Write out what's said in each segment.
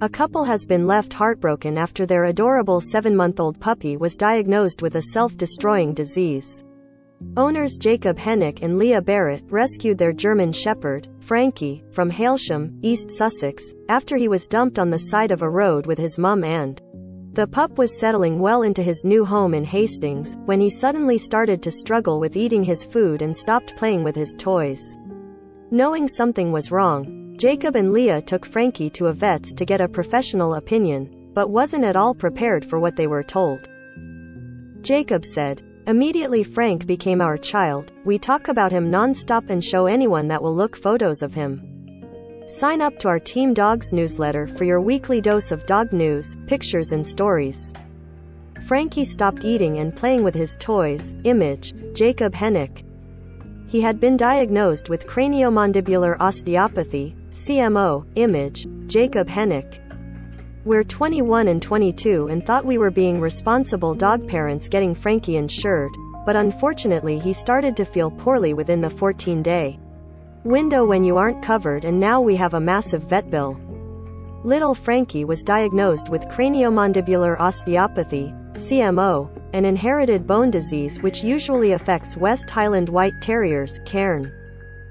A couple has been left heartbroken after their adorable 7-month-old puppy was diagnosed with a self-destroying disease. Owners Jacob Hennick and Leah Barrett rescued their German Shepherd, Frankie, from Hailsham, East Sussex, after he was dumped on the side of a road with his mum and the pup was settling well into his new home in Hastings, when he suddenly started to struggle with eating his food and stopped playing with his toys. Knowing something was wrong, Jacob and Leah took Frankie to a vet's to get a professional opinion, but wasn't at all prepared for what they were told. Jacob said, "Immediately Frank became our child. We talk about him non-stop and show anyone that will look photos of him. Sign up to our Team Dogs newsletter for your weekly dose of dog news, pictures and stories." Frankie stopped eating and playing with his toys. Image, Jacob Hennick. He had been diagnosed with craniomandibular osteopathy, CMO. Image, Jacob Hennick. We're 21 and 22 and thought we were being responsible dog parents getting Frankie insured, but unfortunately he started to feel poorly within the 14-day window when you aren't covered, and now we have a massive vet bill. Little Frankie was diagnosed with craniomandibular osteopathy, CMO, an inherited bone disease which usually affects West Highland White Terriers, Cairn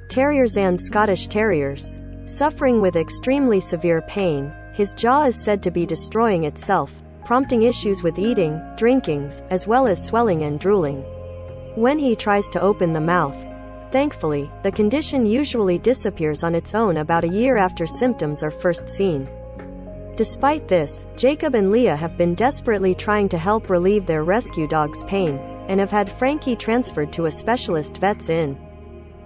Terriers and Scottish Terriers. Suffering with extremely severe pain, his jaw is said to be destroying itself, prompting issues with eating, drinking, as well as swelling and drooling when he tries to open the mouth. Thankfully, the condition usually disappears on its own about a year after symptoms are first seen. Despite this, Jacob and Leah have been desperately trying to help relieve their rescue dog's pain, and have had Frankie transferred to a specialist vet's in.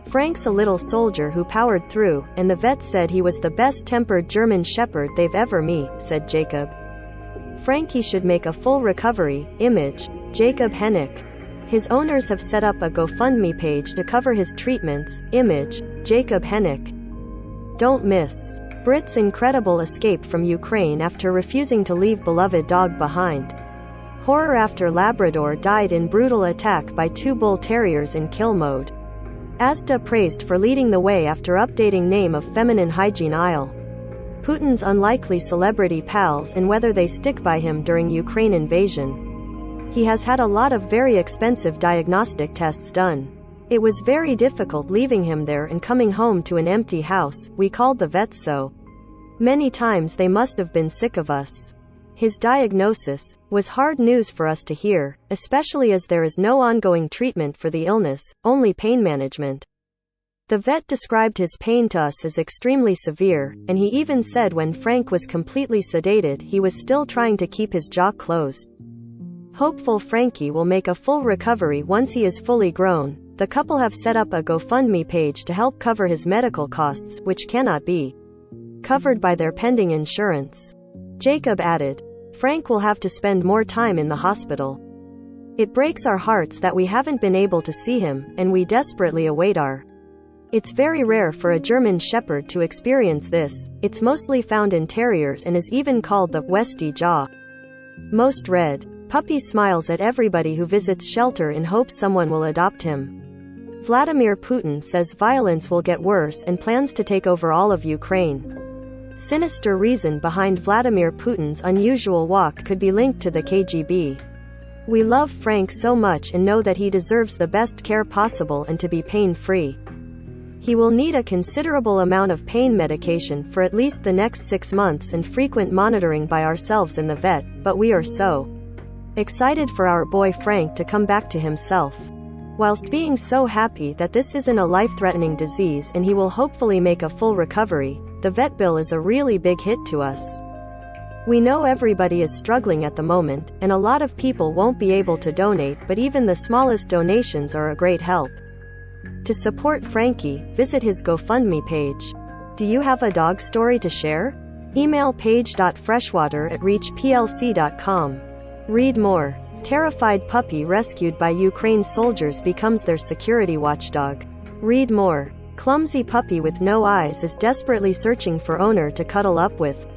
Frank's a little soldier who powered through, and the vet said he was the best-tempered German Shepherd they've ever met, said Jacob. Frankie should make a full recovery. Image, Jacob Hennick. His owners have set up a GoFundMe page to cover his treatments. Image, Jacob Hennick. Don't miss Brit's incredible escape from Ukraine after refusing to leave beloved dog behind. Horror after Labrador died in brutal attack by 2 bull terriers in kill mode. Asda praised for leading the way after updating name of feminine hygiene aisle. Putin's unlikely celebrity pals and whether they stick by him during Ukraine invasion. He has had a lot of very expensive diagnostic tests done. It was very difficult leaving him there and coming home to an empty house. We called the vets so many times they must have been sick of us. His diagnosis was hard news for us to hear, especially as there is no ongoing treatment for the illness, only pain management. The vet described his pain to us as extremely severe, and he even said when Frank was completely sedated he was still trying to keep his jaw closed. Hopeful Frankie will make a full recovery once he is fully grown. The couple have set up a GoFundMe page to help cover his medical costs, which cannot be covered by their pending insurance. Jacob added, "Frank will have to spend more time in the hospital. It breaks our hearts that we haven't been able to see him, and we desperately await our." It's very rare for a German Shepherd to experience this. It's mostly found in terriers and is even called the Westie jaw. Most read. Puppy smiles at everybody who visits shelter in hopes someone will adopt him. Vladimir Putin says violence will get worse and plans to take over all of Ukraine. Sinister reason behind Vladimir Putin's unusual walk could be linked to the KGB. We love Frank so much and know that he deserves the best care possible and to be pain-free. He will need a considerable amount of pain medication for at least the next 6 months and frequent monitoring by ourselves and the vet, but we are so excited for our boy Frank to come back to himself. Whilst being so happy that this isn't a life-threatening disease and he will hopefully make a full recovery, the vet bill is a really big hit to us. We know everybody is struggling at the moment, and a lot of people won't be able to donate, but even the smallest donations are a great help. To support Frankie, visit his GoFundMe page. Do you have a dog story to share? Email page.freshwater@reachplc.com. Read more. Terrified puppy rescued by Ukraine soldiers becomes their security watchdog. Read more. Clumsy puppy with no eyes is desperately searching for owner to cuddle up with.